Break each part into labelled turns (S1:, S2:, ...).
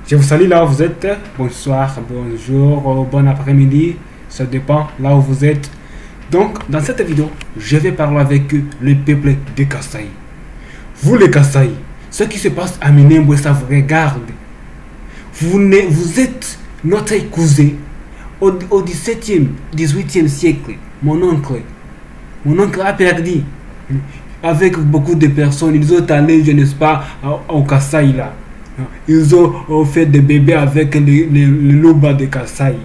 S1: Je vous salue là où vous êtes. Bonsoir, bonjour, bon après-midi. Ça dépend là où vous êtes. Donc, dans cette vidéo, je vais parler avec le peuple de Kasaï. Vous les Kasaï, ce qui se passe à Minembwe, ça vous regarde. Vous êtes notre cousin au 17e, 18e siècle. Mon oncle a perdu. Avec beaucoup de personnes, ils ont allé, je ne sais pas, au Kasaï là. Ils ont fait des bébés avec les Luba de Kasaï.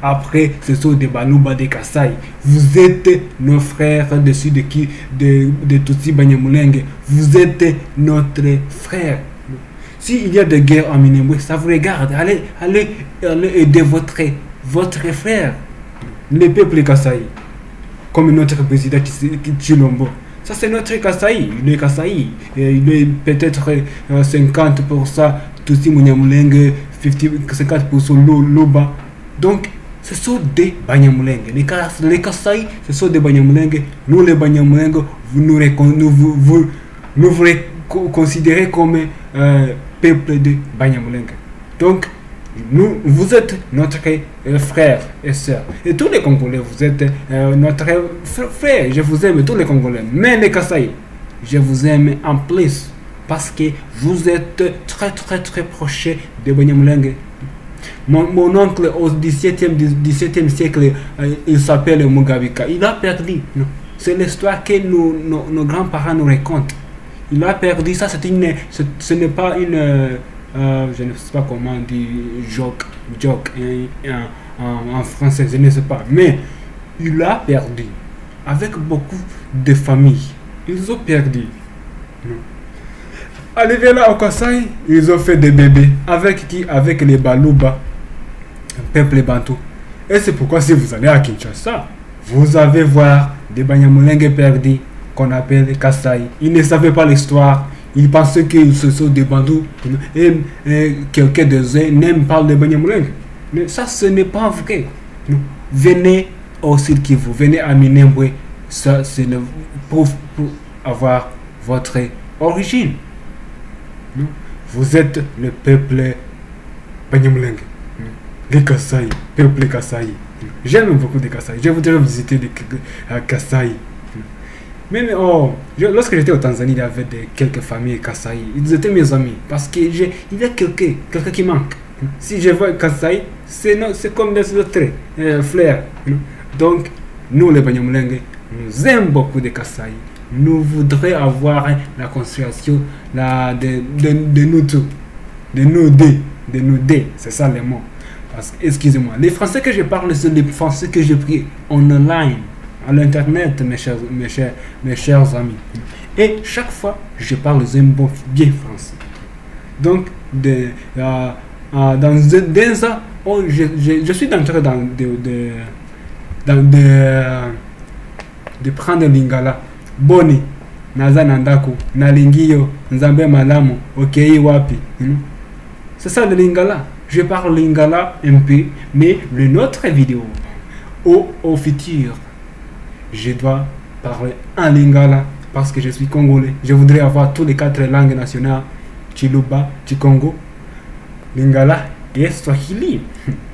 S1: Après, ce sont des Baluba de Kasaï. Vous êtes nos frères dessus de Tutsi Banyamulenge. Vous êtes notre frère. S'il y a des guerres en Minembwe, ça vous regarde. Allez aider votre frère, le peuple Kasaï. Comme notre président Chilombo. Ça, c'est notre Kasaï. Il est Kasaï. Il est peut-être 50% Tutsi Banyamulenge, 50% Luba. Donc, ce sont des Banyamulenge. Les Kasaï, ce sont des Banyamulenge. Nous, les Banyamulenge, vous considérez comme peuple de Banyamulenge. Donc, vous êtes notre frère et soeur. Et tous les Congolais, vous êtes notre frère. Je vous aime, tous les Congolais. Mais les Kasaï, je vous aime en plus. Parce que vous êtes très proches de Banyamulenge. Mon oncle au 17e siècle, il s'appelle Mugabika. Il a perdu. C'est l'histoire que nos grands-parents nous racontent. Il a perdu. Ça, ce n'est pas une... je ne sais pas comment on dit joke en français, je ne sais pas. Mais il a perdu. Avec beaucoup de familles. Ils ont perdu. Arrivé là au Kasaï, ils ont fait des bébés. Avec qui? Avec les Baluba, peuple Bantou. Et c'est pourquoi si vous allez à Kinshasa, vous allez voir des Banyamulenge perdus qu'on appelle Kasaï. Ils ne savaient pas l'histoire. Ils pensaient qu'ils sont des Bantous. Et quelqu'un d'eux n'aime pas les Banyamulenge. Mais ça, ce n'est pas vrai. Venez au Sud Kivu, venez à Minembwe. Ça, c'est pour avoir votre origine. Vous êtes le peuple Banyamulenge. Les Kasaï, peuple Kasaï. J'aime beaucoup les Kasaï. Je voudrais visiter les Kasaï. Même lorsque j'étais au Tanzanie, il y avait quelques familles Kasaï. Ils étaient mes amis. Parce qu'il y a quelqu'un qui manque. Si je vois Kasaï, c'est comme des autres frères. Donc, nous les Banyamulenge, nous aimons beaucoup de Kasaï. Nous voudrions avoir la constellation de nous tous. De nous deux. C'est ça les mots. Excusez-moi. Les français que je parle, c'est les français que j'ai pris online. À l'internet, mes chers amis. Et chaque fois, je parle bien français. Donc, dans un an, je suis en train de prendre Lingala. Boni, Nazanandako, Nalingio, Nzambe Malamu, Okei Wapi. C'est ça le Lingala. Je parle Lingala un peu, mais une autre vidéo, au futur, je dois parler en Lingala parce que je suis congolais. Je voudrais avoir toutes les 4 langues nationales: Chiluba, Chikongo, Lingala et Swahili.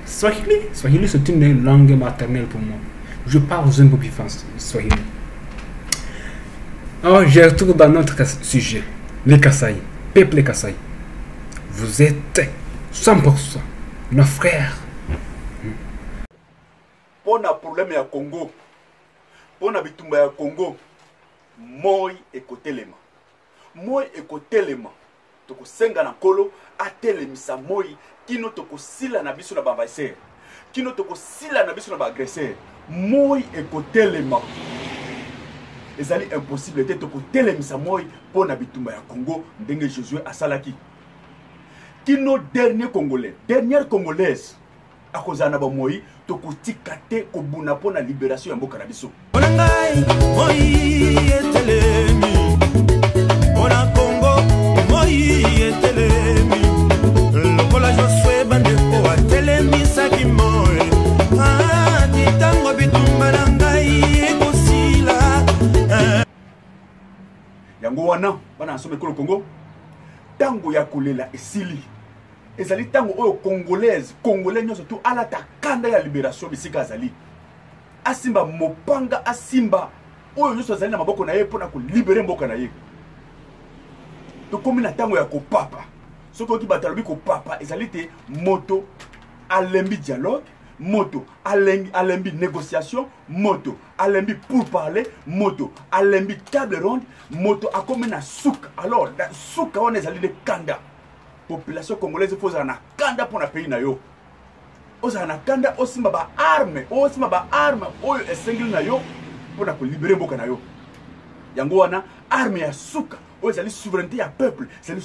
S1: Swahili, c'est une langue maternelle pour moi. Je parle un peu plus français, Swahili. Alors, je retourne dans notre sujet. Les Kasaï, peuple Kasaï. Vous êtes 100% nos frères.
S2: Pour le problème ya Congo, pour la bitumba ya Congo, moi ekotelema. Moi ekotelema. Toko senga na kolo atelemisa moi kino toko sila na biso na ba envahisseur. Kino toko sila na biso na ba agresseur. Moi ekotelema. Ezali impossible te toko telemisa moi pour na bitumba ya Congo ndenge Josué asalaki. Kino dernier Congolais, dernière Congolaise, à cause de moi, toko tikate kobuna pour la libération ya mboka na biso.
S3: Onangai, moi etelemi. Ona Congo, moi etelemi. Lokola Josué bandeko atelemi saki moi. Ah, titango bitumba nangai ekosila.
S2: Yango wana, bana asome ko Congo. Tango ya kolela esili. ezali tango oyo congolais nyonso tu alata kanda ya libération bisika azali asimba mopanga asimba oyo nyonso azali na maboko na ye mpona kolibere mboka na ye tokomi na ntango ya kopapa soki oki bato alobi kopapa ezali te moto alembi dialogue moto alembi négociation moto alembi pour parler moto alembi table ronde moto akomi na suka alors suka wana ezali de kanda population congolaise faut ozala na kanda mpona pays na yo ozala na kanda osimba baarme oyo esengeli na yo mpona kolibere mboka na yo yango wana arme ya suka oyo ezali souveraineté ya peuple ezali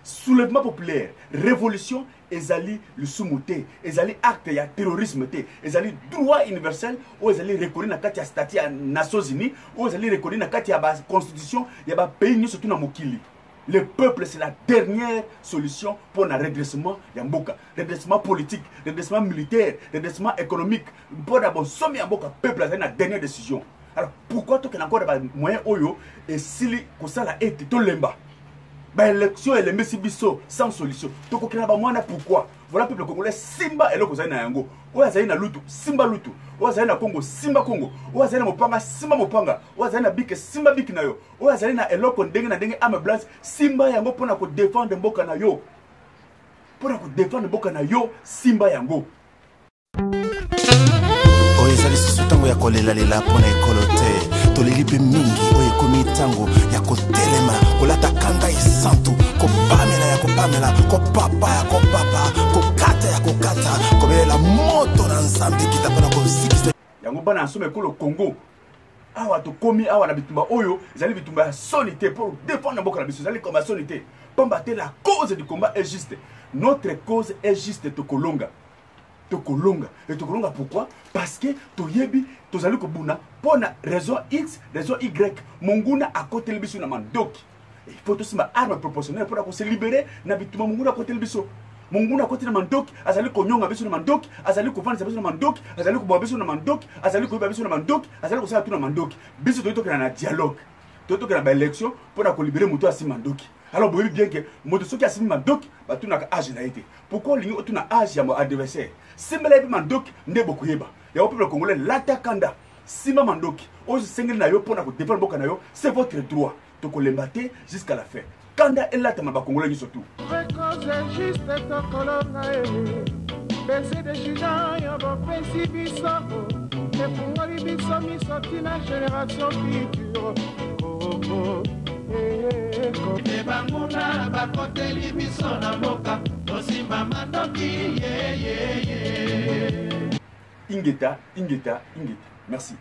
S2: soulèvement populaire révolution ezali lisumu te ezali acte ya terrorisme te ezali droit universel oyo ezali reconnu na kati ya statut ya Nations Unies oyo ezali reconnu na kati ya constitution ya bapays nyonso tu na mokili. Le peuple, c'est la dernière solution pour le redressement Yamboka. Redressement politique, redressement militaire, redressement économique. Pour d'abord, sommet Yamboka, peuple, c'est la dernière décision. Alors, pourquoi tu as encore des moyens oyo et si ça la été tout lemba? Bah, élection et les messibiso sans solution. Tu as pourquoi? Voilà, peuple congolais, Simba et le cousin Yango. Oazana Lutu, Simba Lutu. Oazana Congo, Simba Congo. Oazana Mopanga, Simba Mopanga. Oazana Bik, Simba Bik Nayo. Oazana Eloko Dengue na Dengue Ame Blanche. Simba Yango pour nous défendre Mboka na yo. Pour nous défendre Mboka na yo, Simba Yango.
S3: Ezali susutango ya kolela pona ekolote tolelipe mingi oyo ekomi tango ya kotelema kolata kanda esantu kopamela ya kopamela kopapa ya kopapa kokata ya kokata kobelela moto na nzambe kitapana kosikisa
S2: yango bana asome ekolo Congo awa tokomi awa na bitumba oyo ezali bitumba ya solité pour défendre mboka na biso ezali comme ya solité pamba te la cause du combat est juste notre cause est juste tokolonga et tokolonga pourquoi? Parce que toyebi tozali kobuna pona raison X raison Y monguna à côté le biso na mandoki il faut tout ça arme proportionnelle pour se libérer na bituma monguna à côté le biso monguna à côté na mandoki azali konyonga biso na mandoki azali kovanza biso na mandoki azali koboa biso na mandoki azali koyiba biso na mandoki azali kosala tout na mandoki biso toyitokela na dialogue toyitokela ba élection pour na libérer moto asi mandoki. Alors, vous voyez bien que moto soki asimi mandoki batu na âge na été. Pourquoi lingi otu na âge ya mo adversaire? Simba ebi mandoki nde bokuyeba. Ya peuple congolais l'atakanda. Simba mandoki oyo sengeli na yo pona ko défendre boka na yo, c'est votre droit. To kolembate jusqu'à la fin. Kanda elata ma congolais ni surtout.
S4: Banguna bakoteli biso na mboka tosimba mandoki
S2: Ingeta. Merci.